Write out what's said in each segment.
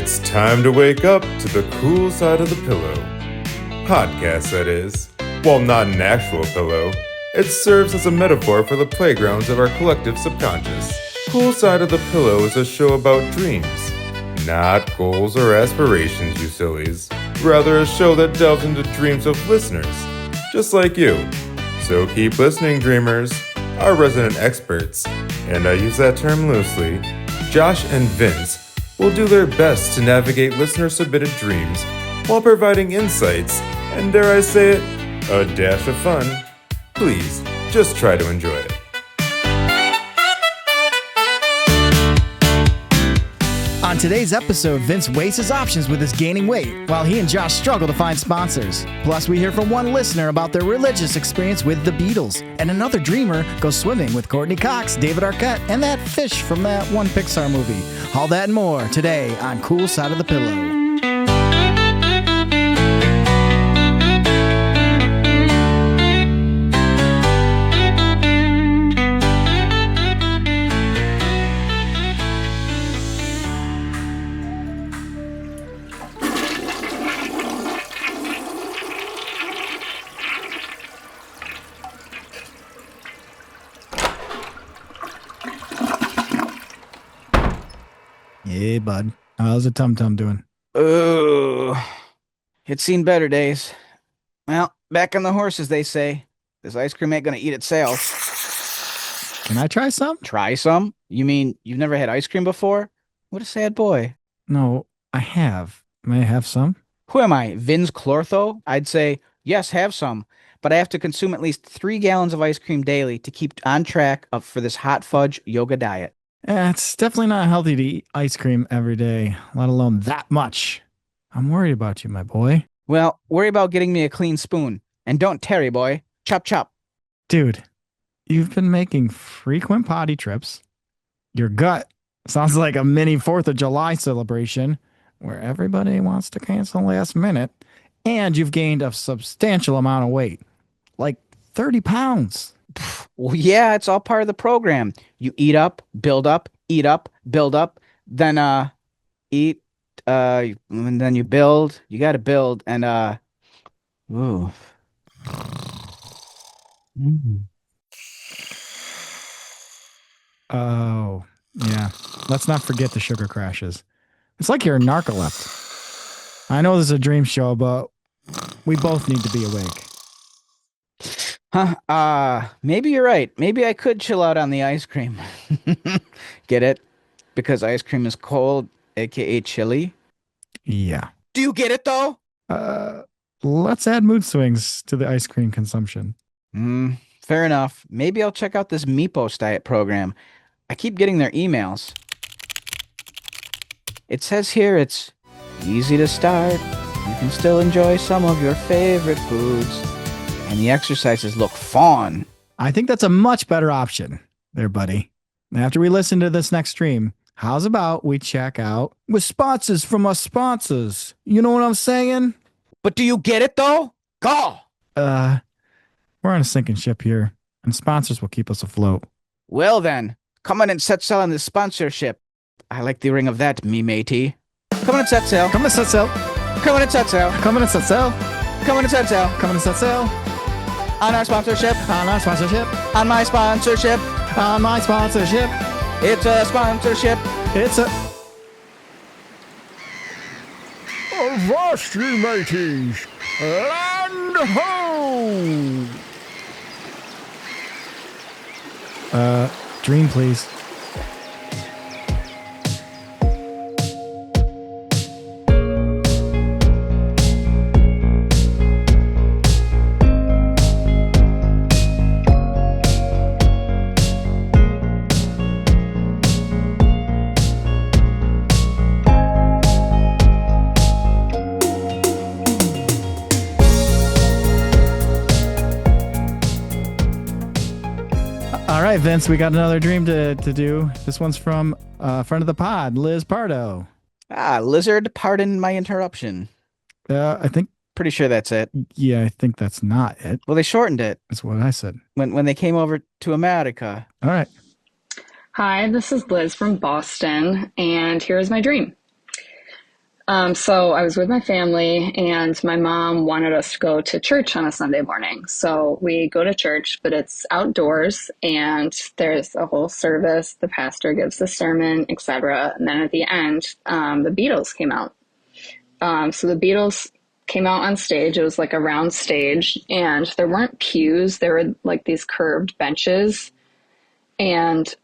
It's time to wake up to the cool side of the pillow. Podcast, that is. While not an actual pillow, it serves as a metaphor for the playgrounds of our collective subconscious. Cool Side of the Pillow is a show about dreams, not goals or aspirations, you sillies. Rather a show that delves into dreams of listeners, just like you. So keep listening, dreamers. Our resident experts, and I use that term loosely, Josh and Vince, will do their best to navigate listener-submitted dreams while providing insights and, dare I say it, a dash of fun. Please, just try to enjoy it. On today's episode, Vince weighs his options with his gaining weight, while he and Josh struggle to find sponsors. Plus, we hear from one listener about their religious experience with the Beatles, and another dreamer goes swimming with Courtney Cox, David Arquette, and that fish from that one Pixar movie. All that and more today on Cool Side of the Pillow. Hey, bud. How's the tum-tum doing? Oh, it's seen better days. Well, back on the horse, as they say. This ice cream ain't gonna eat itself. Can I try some? Try some? You mean you've never had ice cream before? What a sad boy. No, I have. May I have some? Who am I, Vince Clortho? I'd say, yes, have some. But I have to consume at least 3 gallons of ice cream daily to keep on track for this hot fudge yoga diet. It's definitely not healthy to eat ice cream every day, let alone that much. I'm worried about you, my boy. Well, worry about getting me a clean spoon. And don't tarry, boy. Chop, chop. Dude, you've been making frequent potty trips. Your gut sounds like a mini 4th of July celebration where everybody wants to cancel last minute. And you've gained a substantial amount of weight, like 30 pounds. Well, yeah, it's all part of the program. You eat up, build up, eat up, build up, then eat, and then you build. You got to build, and ooh. Oh, yeah. Let's not forget the sugar crashes. It's like you're a narcoleptic. I know this is a dream show, but we both need to be awake. Maybe you're right. Maybe I could chill out on the ice cream. Get it? Because ice cream is cold, aka chilly. Yeah. Do you get it though? Let's add mood swings to the ice cream consumption. Fair enough. Maybe I'll check out this Meepos Diet program. I keep getting their emails. It says here it's easy to start. You can still enjoy some of your favorite foods. And the exercises look fun. I think that's a much better option there, buddy. After we listen to this next stream, how's about we check out with sponsors from our sponsors? You know what I'm saying? But do you get it though? Go! We're on a sinking ship here, and sponsors will keep us afloat. Well then, come on and set sail on this sponsorship. I like the ring of that, me matey. Come on and set sail. Come on and set sail. Come on and set sail. Come on and set sail. Come on and set sail. Come on and set sail. On our sponsorship. On our sponsorship. On my sponsorship. On my sponsorship. It's a sponsorship. It's a... Avast ye mateys! Land ho! Dream, please. All right, Vince, we got another dream to do. This one's from friend of the pod, Liz Pardo. Lizard, pardon my interruption. I think Pretty sure that's it. Yeah, I think that's not it. Well, they shortened it That's what I said. when they came over to America. All right. Hi, this is Liz from Boston, and here is my dream. So I was with my family, and my mom wanted us to go to church on a Sunday morning. So we go to church, but it's outdoors, and there's a whole service. The pastor gives the sermon, etc. And then at the end, the Beatles came out. So the Beatles came out on stage. It was like a round stage, and there weren't pews. There were like these curved benches, and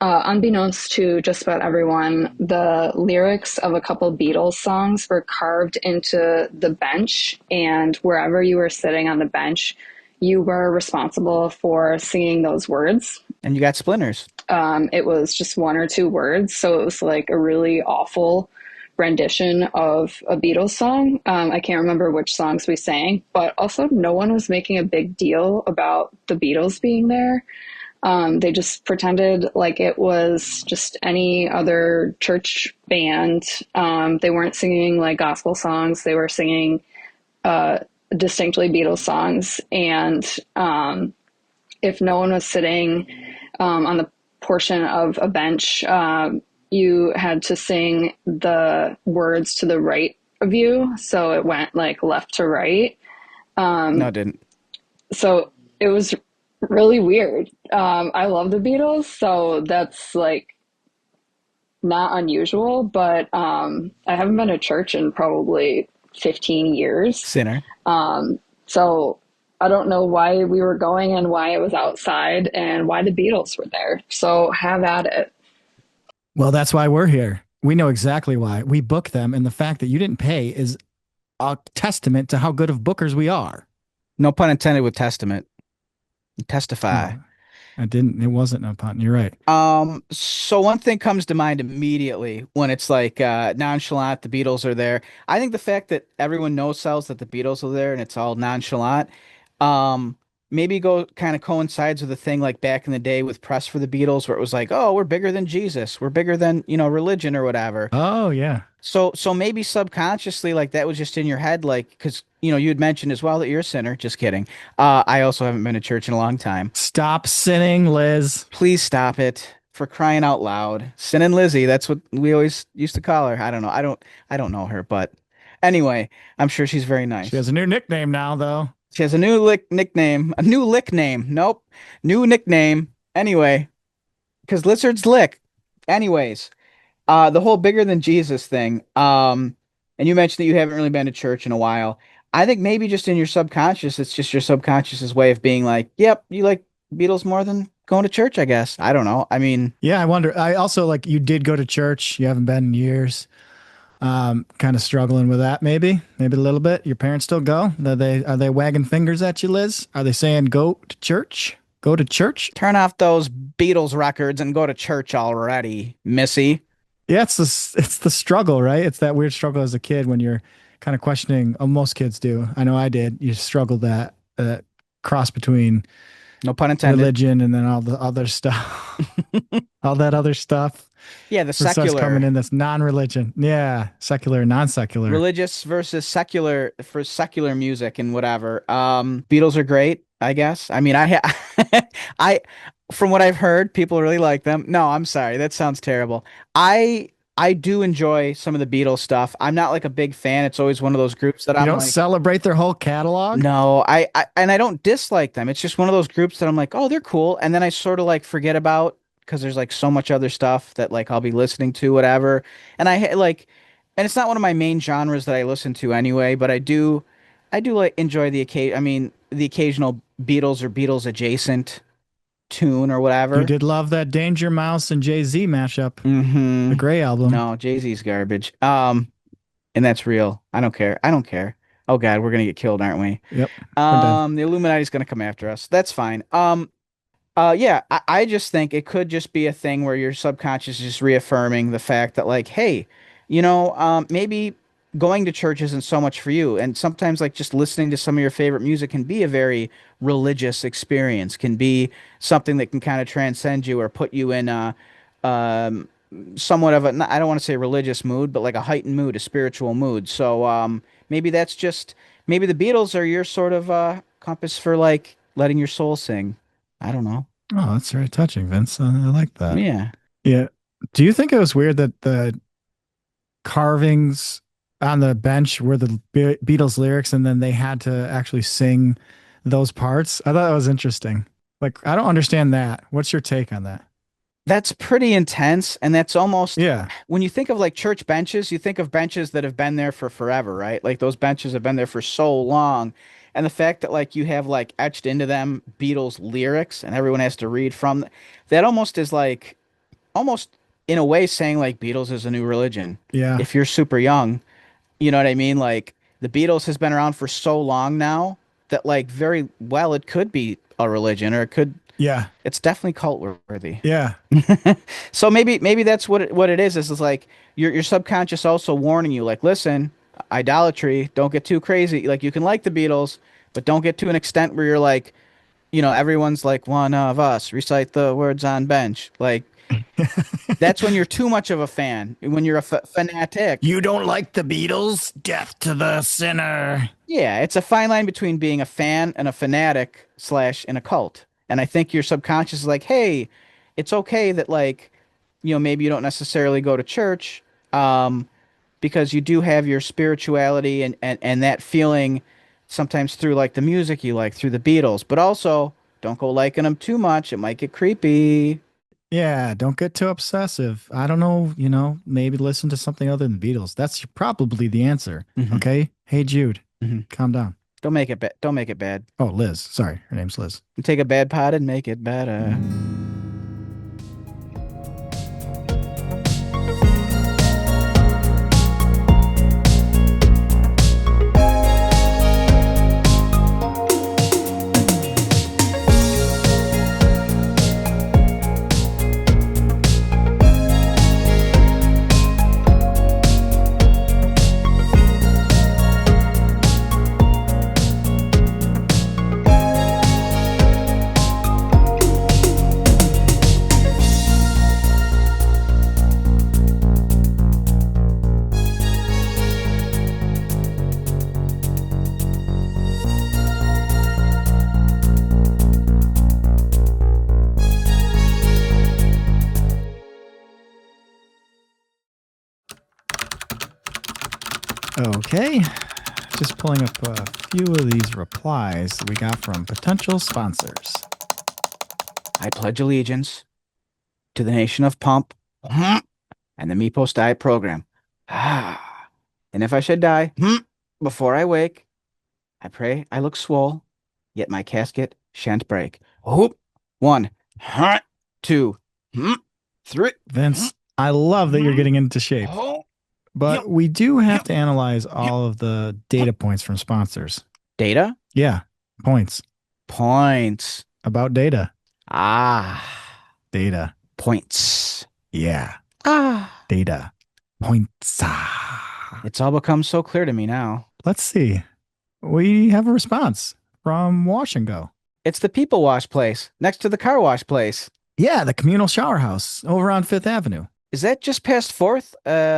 unbeknownst to just about everyone, the lyrics of a couple Beatles songs were carved into the bench, and wherever you were sitting on the bench, you were responsible for singing those words. And you got splinters. It was just one or two words, so it was like a really awful rendition of a Beatles song. I can't remember which songs we sang, but also no one was making a big deal about the Beatles being there. They just pretended like it was just any other church band. They weren't singing like gospel songs. They were singing distinctly Beatles songs. And if no one was sitting on the portion of a bench, you had to sing the words to the right of you. So it went like left to right. No, it didn't. So it was really weird. I love the Beatles, so that's like not unusual, but I haven't been to church in probably 15 years. Sinner. So I don't know why we were going and why it was outside and why the Beatles were there. So have at it. Well, that's why we're here. We know exactly why. We book them, and the fact that you didn't pay is a testament to how good of bookers we are. No pun intended with testament. Testify. No, I didn't. It wasn't no pun. You're right. So one thing comes to mind immediately when it's like nonchalant, the Beatles are there. I think the fact that everyone knows sells that the Beatles are there and it's all nonchalant, maybe go kind of coincides with a thing like back in the day with press for the Beatles where it was like, oh, we're bigger than Jesus, we're bigger than, religion or whatever. Oh, yeah. So maybe subconsciously, like that was just in your head, like because you had mentioned as well that you're a sinner. Just kidding. I also haven't been to church in a long time. Stop sinning, Liz. Please stop it for crying out loud. Sinning Lizzie, that's what we always used to call her. I don't know. I don't know her, but anyway, I'm sure she's very nice. She has a new nickname now, though. She has a new nickname. A new lick name. Nope. New nickname. Anyway, because lizards lick. Anyways. The whole bigger than Jesus thing. And you mentioned that you haven't really been to church in a while. I think maybe just in your subconscious, it's just your subconscious's way of being like, yep, you like Beatles more than going to church, I guess. I don't know. I mean, yeah, I wonder. I also like you did go to church. You haven't been in years. Kind of struggling with that, maybe a little bit. Your parents still go? Are they wagging fingers at you, Liz? Are they saying go to church? Go to church? Turn off those Beatles records and go to church already, Missy. Yeah, it's the struggle, right? It's that weird struggle as a kid when you're kind of questioning. Oh, most kids do. I know I did. You struggled that cross between no pun intended religion and then all the other stuff, all that other stuff. Yeah, the secular coming in. That's non-religion. Yeah, secular, non-secular, religious versus secular for secular music and whatever. Beatles are great, I guess. I mean, I from what I've heard, people really like them. No, I'm sorry. That sounds terrible. I do enjoy some of the Beatles stuff. I'm not like a big fan. It's always one of those groups that you I'm don't like, celebrate their whole catalog. No, I don't dislike them. It's just one of those groups that I'm like, oh, they're cool, and then I sort of like forget about because there's like so much other stuff that like I'll be listening to, whatever. And and it's not one of my main genres that I listen to anyway. But I do like enjoy the occasion. I mean, the occasional Beatles or Beatles adjacent tune or whatever. You did love that Danger Mouse and Jay-Z mashup. Mm-hmm. The Gray album. No, Jay-Z's garbage. And that's real. I don't care. I don't care. Oh God, we're gonna get killed, aren't we? Yep. The Illuminati's gonna come after us. That's fine. Yeah, I just think it could just be a thing where your subconscious is just reaffirming the fact that like, hey, maybe going to church isn't so much for you. And sometimes like just listening to some of your favorite music can be a very religious experience, can be something that can kind of transcend you or put you in um, somewhat of a, I don't want to say religious mood, but like a heightened mood, a spiritual mood. So maybe maybe the Beatles are your sort of compass for like letting your soul sing. I don't know. Oh, that's very touching, Vince. I like that. Yeah. Yeah. Do you think it was weird that the carvings on the bench were the Beatles lyrics, and then they had to actually sing those parts. I thought that was interesting. Like, I don't understand that. What's your take on that? That's pretty intense, and that's almost Yeah. when you think of like church benches, you think of benches that have been there for forever, right? Like those benches have been there for so long. And the fact that like you have like etched into them Beatles lyrics and everyone has to read from that almost is like almost in a way saying like Beatles is a new religion. Yeah. If you're super young, you know what I mean? Like the Beatles has been around for so long now that like very well it could be a religion or it could Yeah. it's definitely cult worthy. Yeah. So maybe that's what it is. Is like your subconscious also warning you, like, listen, idolatry, don't get too crazy. Like you can like the Beatles, but don't get to an extent where you're like, everyone's like one of us, recite the words on bench. Like that's when you're too much of a fan. When you're a fanatic. You don't like the Beatles? Death to the sinner. Yeah, it's a fine line between being a fan and a fanatic slash in a cult. And I think your subconscious is like, hey, it's okay that like, maybe you don't necessarily go to church, because you do have your spirituality and that feeling sometimes through like the music you like, through the Beatles, but also don't go liking them too much. It might get creepy. Yeah, don't get too obsessive. I don't know, maybe listen to something other than Beatles. That's probably the answer. Mhm. Okay? Hey, Jude, Mhm. calm down. Don't make it bad. Don't make it bad. Oh, Liz. Sorry, her name's Liz. You take a bad pot and make it better. Okay, just pulling up a few of these replies that we got from potential sponsors. I pledge allegiance to the nation of Pump and the Meepos Diet program. And if I should die before I wake, I pray I look swole, yet my casket shan't break. One, two, three. Vince, I love that you're getting into shape, but we do have to analyze all of the data points from sponsors. Data? Yeah, points. Points. About data. Data. Points. Yeah. Data. Points. It's all become so clear to me now. Let's see. We have a response from Wash and Go. It's the People Wash place next to the car wash place. Yeah, the communal shower house over on 5th Avenue. Is that just past 4th,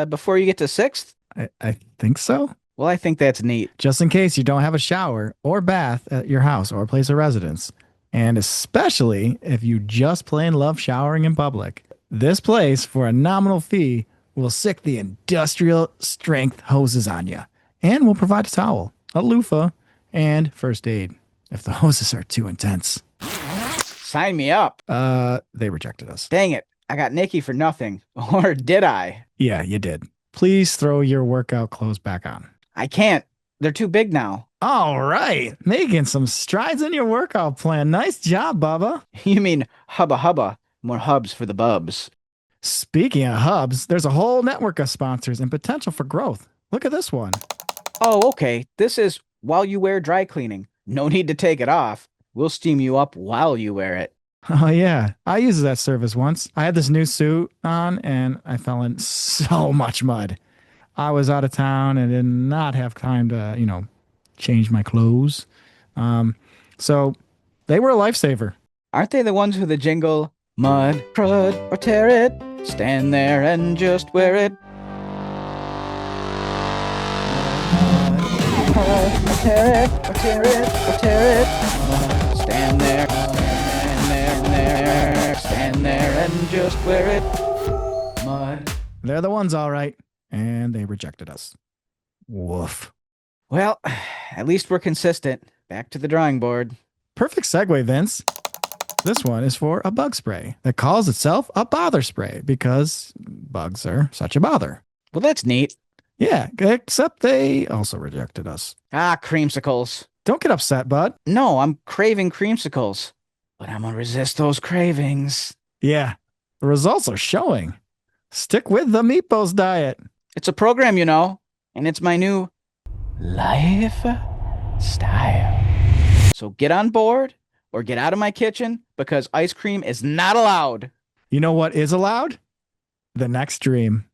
before you get to 6th? I think so. Well, I think that's neat. Just in case you don't have a shower or bath at your house or place of residence, and especially if you just plain love showering in public, this place, for a nominal fee, will sick the industrial strength hoses on you, and will provide a towel, a loofah, and first aid if the hoses are too intense. Sign me up. They rejected us. Dang it. I got Nikki for nothing. Or did I? Yeah, you did. Please throw your workout clothes back on. I can't. They're too big now. All right. Making some strides in your workout plan. Nice job, Bubba. You mean hubba hubba. More hubs for the bubs. Speaking of hubs, there's a whole network of sponsors and potential for growth. Look at this one. Oh, okay. This is while you wear dry cleaning. No need to take it off. We'll steam you up while you wear it. Oh, yeah. I used that service once. I had this new suit on and I fell in so much mud. I was out of town and did not have time to, change my clothes. So they were a lifesaver. Aren't they the ones with the jingle? Mud, crud, or tear it. Stand there and just wear it. Mud, or tear it, or tear it, or tear it. Stand there, stand there and just wear it. Mud. They're the ones, all right. And they rejected us. Woof. Well, at least we're consistent. Back to the drawing board. Perfect segue, Vince. This one is for a bug spray that calls itself a bother spray because bugs are such a bother. Well, that's neat. Yeah, except they also rejected us. Ah, creamsicles. Don't get upset, bud. No, I'm craving creamsicles, but I'm gonna resist those cravings. Yeah, the results are showing. Stick with the Meepos diet. It's a program, and it's my new lifestyle. So get on board or get out of my kitchen because ice cream is not allowed. You know what is allowed? The next dream.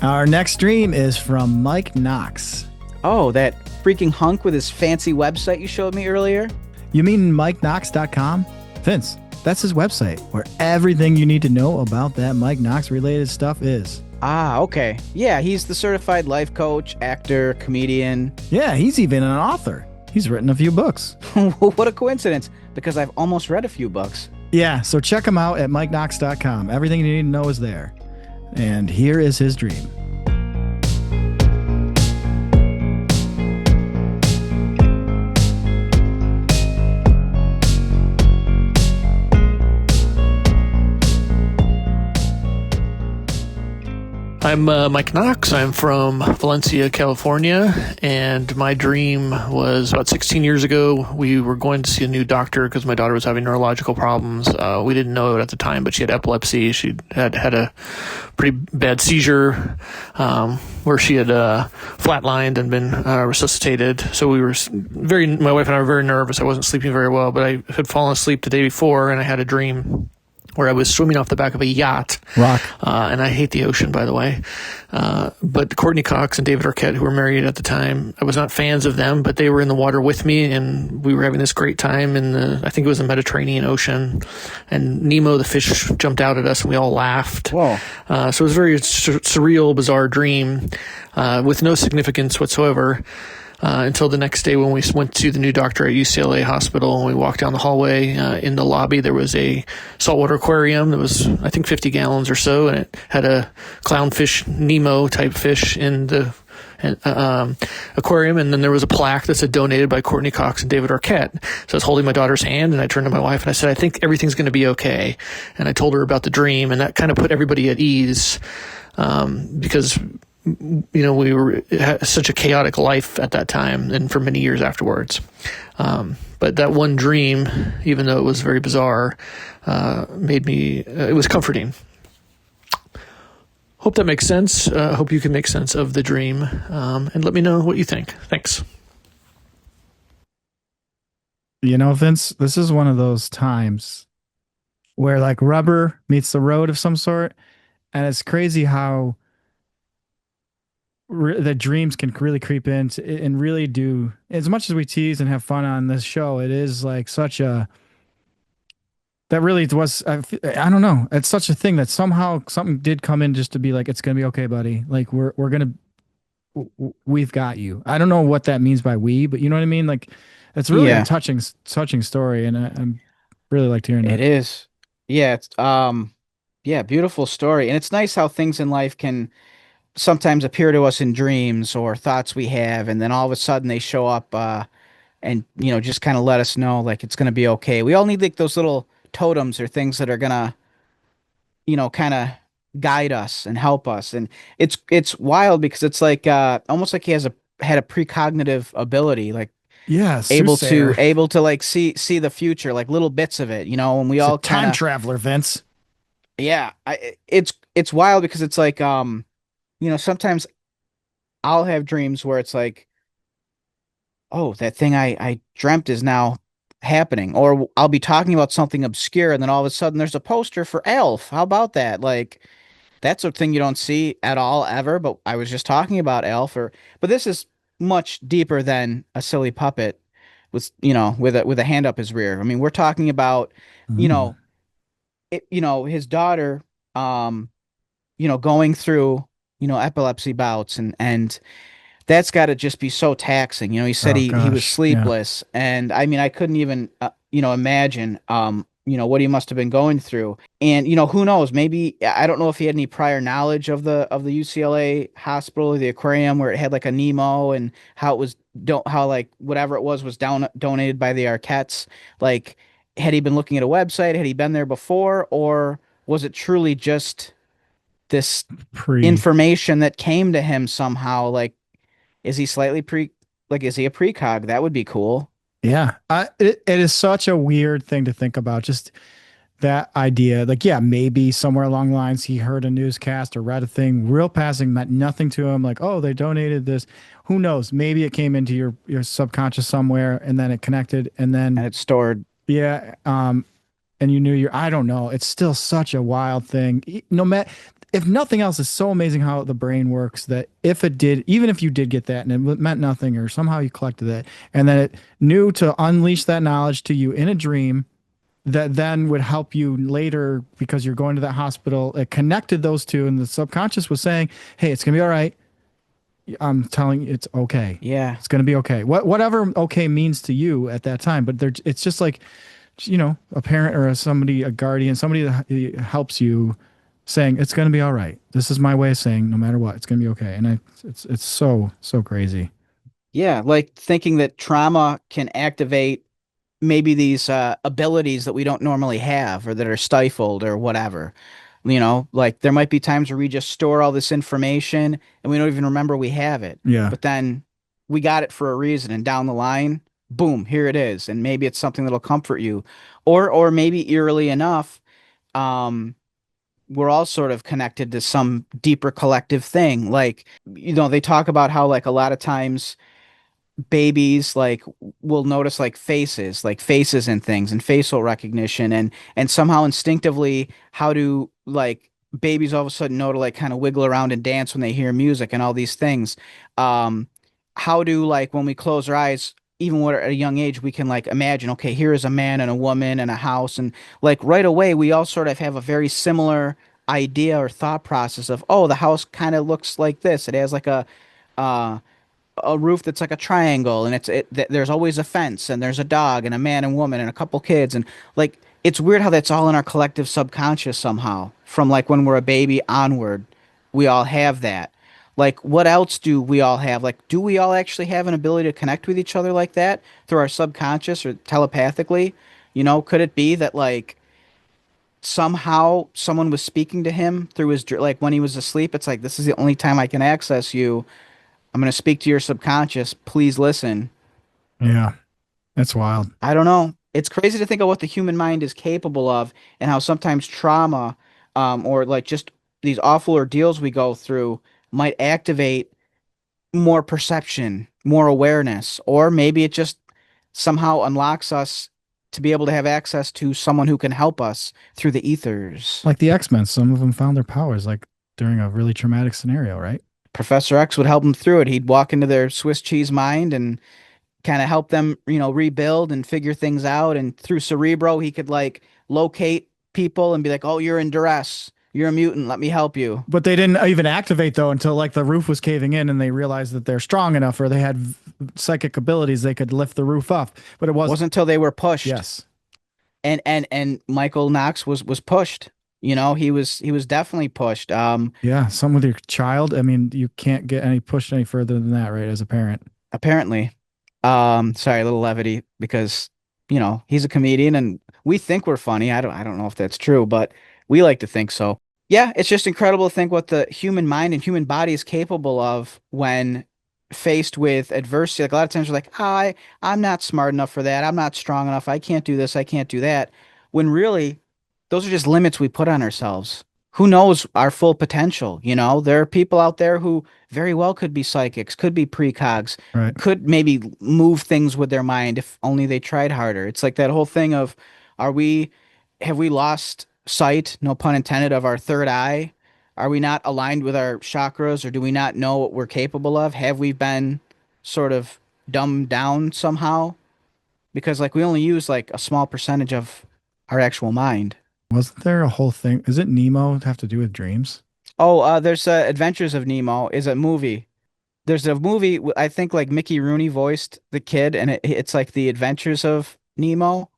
Our next dream is from Mike Knox. Oh, that freaking hunk with his fancy website you showed me earlier? You mean MikeKnox.com? Vince, that's his website where everything you need to know about that Mike Knox related stuff is. Ah, okay. Yeah, he's the certified life coach, actor, comedian. Yeah, he's even an author. He's written a few books. What a coincidence, because I've almost read a few books. Yeah, so check him out at MikeKnox.com. Everything you need to know is there. And here is his dream. I'm Mike Knox. I'm from Valencia, California, and my dream was about 16 years ago. We were going to see a new doctor because my daughter was having neurological problems. We didn't know it at the time, but she had epilepsy. She had a pretty bad seizure where she had flatlined and been resuscitated. So we were my wife and I were very nervous. I wasn't sleeping very well, but I had fallen asleep the day before, and I had a dream where I was swimming off the back of a yacht. Rock. And I hate the ocean, by the way. But Courtney Cox and David Arquette, who were married at the time, I was not fans of them, but they were in the water with me, and we were having this great time in I think it was the Mediterranean Ocean. And Nemo, the fish, jumped out at us, and we all laughed. Whoa. So it was a very surreal, bizarre dream with no significance whatsoever. Until the next day when we went to the new doctor at UCLA Hospital and we walked down the hallway. In the lobby, there was a saltwater aquarium that was, I think, 50 gallons or so, and it had a clownfish, Nemo type fish in the aquarium, and then there was a plaque that said donated by Courtney Cox and David Arquette. So I was holding my daughter's hand, and I turned to my wife and I said, I think everything's going to be okay. And I told her about the dream, and that kind of put everybody at ease because we had such a chaotic life at that time and for many years afterwards. But that one dream, even though it was very bizarre, made me, it was comforting. Hope that makes sense. Hope you can make sense of the dream. And let me know what you think. Thanks. Vince, this is one of those times where like rubber meets the road of some sort. And it's crazy how the dreams can really creep in and really do, as much as we tease and have fun on this show, it is like that really was, I don't know. It's such a thing that somehow something did come in just to be like, it's going to be okay, buddy. Like we've got you. I don't know what that means by we, but you know what I mean? Like it's really a touching story. And I'm really liked hearing it. It is. Yeah. It's, beautiful story. And it's nice how things in life can sometimes appear to us in dreams or thoughts we have, and then all of a sudden they show up and just kind of let us know like it's going to be okay. We all need like those little totems or things that are going to kind of guide us and help us. And it's wild because it's like almost like he had a precognitive ability, like able to like see the future, like little bits of it, and we all time traveler, Vince. Yeah, it's wild because it's like sometimes I'll have dreams where it's like, oh, that thing I dreamt is now happening. Or I'll be talking about something obscure and then all of a sudden there's a poster for Elf. How about that? Like, that's a thing you don't see at all ever, but I was just talking about Elf. But this is much deeper than a silly puppet. with with a hand up his rear. I mean, we're talking about, you Mm. know, his daughter, going through, epilepsy bouts, and that's got to just be so taxing. He said Oh he was gosh, yeah. sleepless, and I mean, I couldn't even imagine what he must have been going through. And who knows? Maybe I don't know if he had any prior knowledge of the UCLA hospital or the aquarium where it had like a Nemo, and how it was don't how like whatever it was donated by the Arquettes. Like, had he been looking at a website? Had he been there before, or was it truly just this Pre. information that came to him somehow? Like, is he slightly is he a precog? That would be cool. Yeah. It is such a weird thing to think about. Just that idea. Like, yeah, maybe somewhere along the lines he heard a newscast or read a thing real passing, meant nothing to him. Like, oh, they donated this. Who knows? Maybe it came into your subconscious somewhere and then it connected and then And it's stored. yeah, and you knew I don't know. It's still such a wild thing. No matter if nothing else, it's so amazing how the brain works that if it did, even if you did get that and it meant nothing or somehow you collected it and then it knew to unleash that knowledge to you in a dream that then would help you later because you're going to that hospital. It connected those two and the subconscious was saying, hey, it's going to be all right. I'm telling you, it's okay. Yeah. It's going to be okay. Whatever okay means to you at that time. But it's just like, a parent or a guardian, somebody that helps you saying it's going to be all right. This is my way of saying no matter what, it's going to be okay. And it's so crazy. Yeah, like thinking that trauma can activate maybe these abilities that we don't normally have or that are stifled or whatever. Like there might be times where we just store all this information and we don't even remember we have it. Yeah. But then we got it for a reason, and down the line, boom, here it is. And maybe it's something that'll comfort you. Or maybe eerily enough, um, we're all sort of connected to some deeper collective thing. Like, they talk about how like a lot of times babies like will notice like faces and things and facial recognition, and somehow instinctively how do like babies all of a sudden know to like kind of wiggle around and dance when they hear music and all these things. um how do like when we close our eyes, even when we're at a young age, we can like imagine, okay, here is a man and a woman and a house, and like right away we all sort of have a very similar idea or thought process of, oh, the house kind of looks like this. It has like uh a roof that's like a triangle, and there's always a fence, and there's a dog and a man and woman and a couple kids, and like it's weird how that's all in our collective subconscious somehow from like when we're a baby onward. We all have that. Like, what else do we all have? Like, do we all actually have an ability to connect with each other like that through our subconscious or telepathically? Could it be that like somehow someone was speaking to him through like when he was asleep? It's like, this is the only time I can access you. I'm going to speak to your subconscious. Please listen. Yeah. That's wild. I don't know. It's crazy to think of what the human mind is capable of, and how sometimes trauma, or like just these awful ordeals we go through might activate more perception, more awareness, or maybe it just somehow unlocks us to be able to have access to someone who can help us through the ethers. Like the X-Men, some of them found their powers like during a really traumatic scenario, right? Professor X would help them through it. He'd walk into their Swiss cheese mind and kind of help them, rebuild and figure things out. And through Cerebro, he could like locate people and be like, "Oh, you're in duress. You're a mutant. Let me help you." But they didn't even activate though until like the roof was caving in and they realized that they're strong enough or they had psychic abilities they could lift the roof up. But it wasn't. Wasn't until they were pushed. Yes. And Michael Knox was pushed. He was definitely pushed. Yeah. Something with your child. I mean, you can't get any pushed any further than that, right? As a parent. Apparently. Sorry, a little levity because, he's a comedian and we think we're funny. I don't know if that's true, but we like to think so. Yeah, it's just incredible to think what the human mind and human body is capable of when faced with adversity. Like a lot of times we're like, I'm not smart enough for that. I'm not strong enough. I can't do this. I can't do that. When really, those are just limits we put on ourselves. Who knows our full potential? There are people out there who very well could be psychics, could be precogs, Right. could maybe move things with their mind if only they tried harder. It's like that whole thing of, are we, have we lost sight, no pun intended, of our third eye? Are we not aligned with our chakras, or do we not know what we're capable of? Have we been sort of dumbed down somehow? because like we only use like a small percentage of our actual mind. Wasn't there a whole thing? Is it Nemo have to do with dreams? Oh, there's Adventures of Nemo is a movie. There's a movie I think like Mickey Rooney voiced the kid, and it's like the Adventures of Nemo.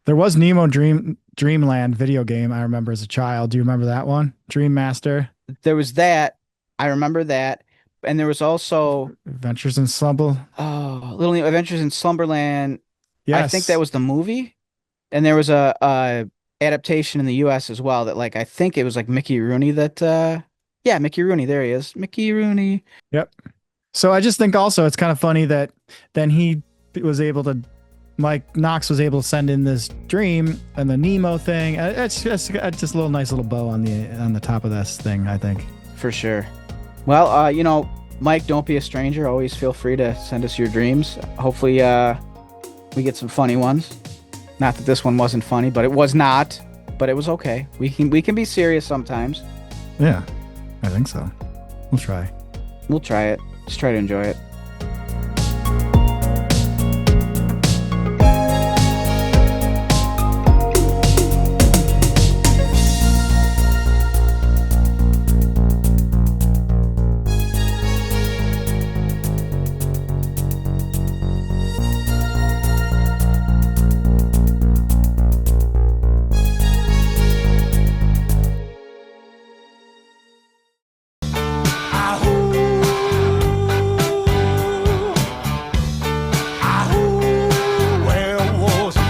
There was Nemo Dreamland video game I remember as a child. Do you remember that one? Dream Master. There was that. I remember that. And there was also Adventures in Slumber. Little Adventures in Slumberland. Yes. I think that was the movie. And there was a adaptation in the US as well that like I think it was like Mickey Rooney that yeah, Mickey Rooney, there he is. Mickey Rooney. Yep. So I just think also it's kind of funny that then he was able to, like Knox was able to send in this dream and the Nemo thing. It's just a little nice little bow on the top of this thing, I think. For sure. Well, Mike, don't be a stranger. Always feel free to send us your dreams. Hopefully, we get some funny ones. Not that this one wasn't funny, but it was not. But it was okay. We can be serious sometimes. Yeah, I think so. We'll try. We'll try it. Just try to enjoy it.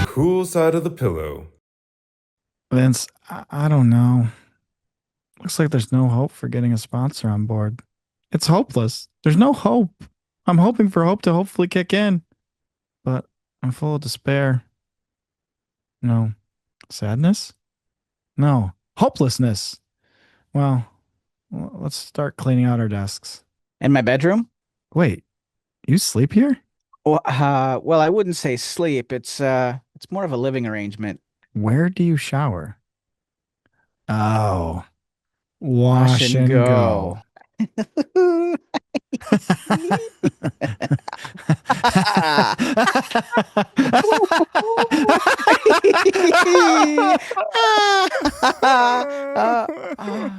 Cool side of the pillow. Vince, I don't know. Looks like there's no hope for getting a sponsor on board. It's hopeless. There's no hope. I'm hoping for hope to hopefully kick in, but I'm full of despair. No. Sadness? No. Hopelessness. Well, let's start cleaning out our desks. In my bedroom? Wait, you sleep here? Well, I wouldn't say sleep. It's more of a living arrangement. Where do you shower? Oh, wash and go.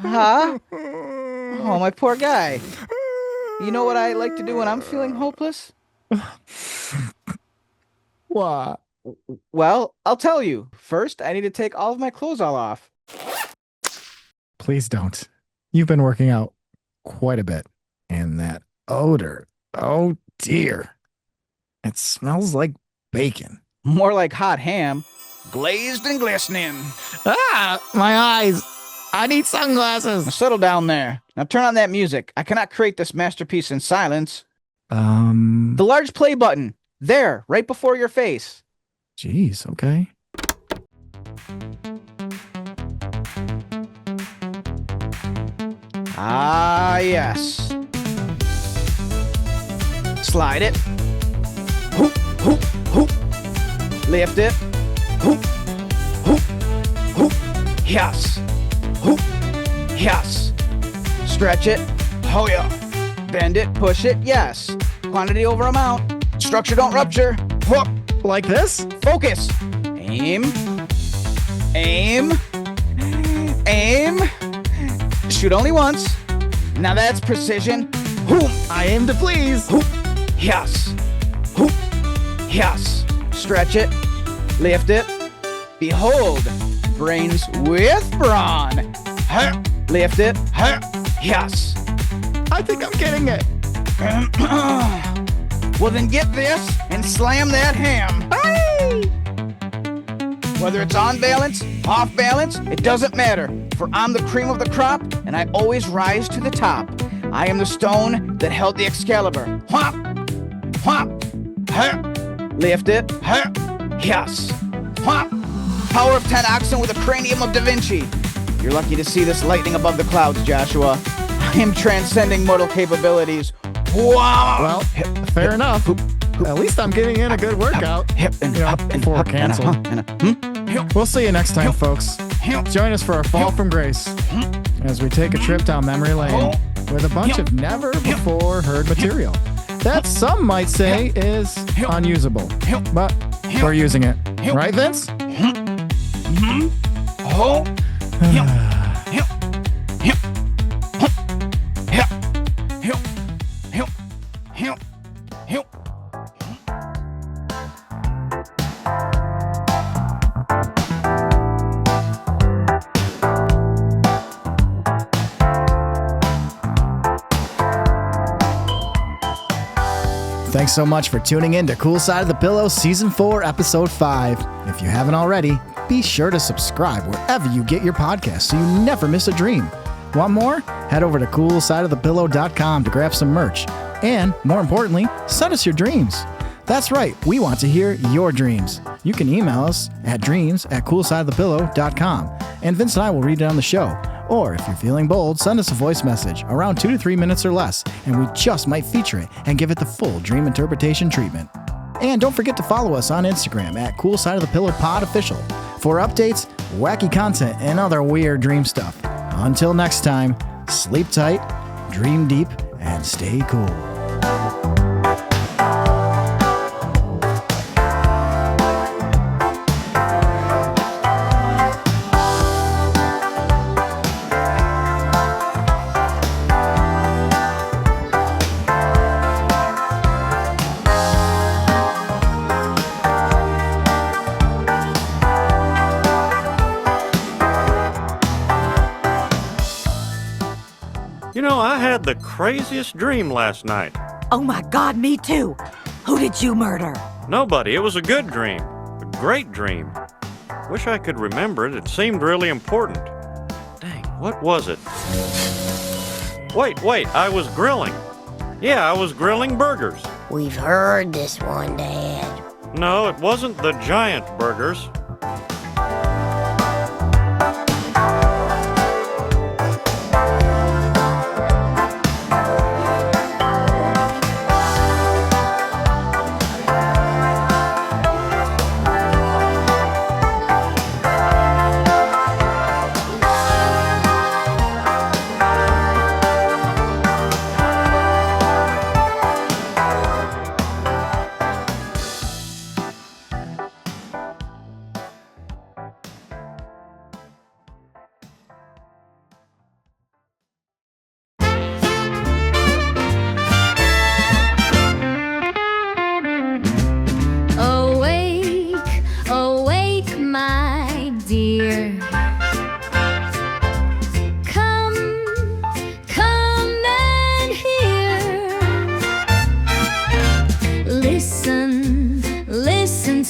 Huh? Oh, my poor guy. You know what I like to do when I'm feeling hopeless? What? Well, I'll tell you. First, I need to take all of my clothes all off. Please don't. You've been working out quite a bit. And that odor. Oh, dear. It smells like bacon. More like hot ham. Glazed and glistening. Ah, my eyes. I need sunglasses. Now settle down there. Now turn on that music. I cannot create this masterpiece in silence. The large play button. There, right before your face. Jeez, okay. Ah, yes. Slide it. Hoop, hoop, hoop. Lift it. Hoop, hoop, hoop. Yes. Hoop, yes. Stretch it. Oh, yeah. Bend it, push it, yes. Quantity over amount. Structure don't rupture. Whoop. Like this? Focus. Aim. Aim. Aim. Shoot only once. Now that's precision. Whoop. I aim to please. Whoop. Yes. Whoop. Yes. Stretch it. Lift it. Behold. Brains with brawn. Huh. Lift it. Huh. Yes. I think I'm getting it. Well, then get this and slam that ham. Hey! Whether it's on balance, off balance, it doesn't matter. For I'm the cream of the crop, and I always rise to the top. I am the stone that held the Excalibur. Whop! Whop! Huh! Lift it. Huh! Yes. Whop! Power of 10 oxen with a cranium of Da Vinci. You're lucky to see this lightning above the clouds, Joshua. I am transcending mortal capabilities. Wow! Well, fair enough. At least I'm getting in a good workout. Hip and up and before up and cancel. We'll see you next time, folks. Join us for our fall from grace as we take a trip down memory lane with a bunch of never before heard material that some might say is unusable. But for using it. Right, Vince? Thanks so much for tuning in to Cool Side of the Pillow Season 4, Episode 5. If you haven't already, be sure to subscribe wherever you get your podcasts so you never miss a dream. Want more? Head over to coolsideofthepillow.com to grab some merch. And, more importantly, send us your dreams. That's right, we want to hear your dreams. You can email us at dreams@coolsideofthepillow.com, and Vince and I will read it on the show. Or if you're feeling bold, send us a voice message, around 2 to 3 minutes or less, and we just might feature it and give it the full dream interpretation treatment. And don't forget to follow us on Instagram at Cool Side of the Pillow Pod Official for updates, wacky content, and other weird dream stuff. Until next time, sleep tight, dream deep, and stay cool. You know, I had the craziest dream last night. Oh my God, me too. Who did you murder? Nobody. It was a good dream. A great dream. Wish I could remember it. It seemed really important. Dang, what was it? Wait, I was grilling. Yeah, I was grilling burgers. We've heard this one, Dad. No, it wasn't the giant burgers.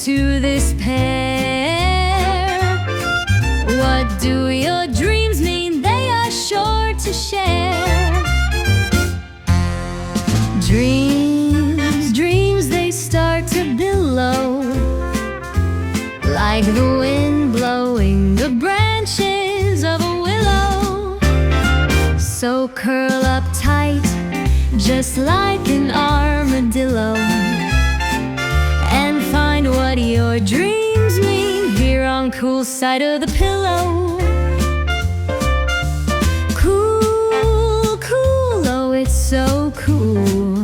To this pair, what do your dreams mean? They are sure to share. Dreams, they start to billow, like the wind blowing the branches of a willow. So curl up tight, just like an armadillo, and find what your dreams mean here on Cool Side of the Pillow. Cool, oh, it's so cool.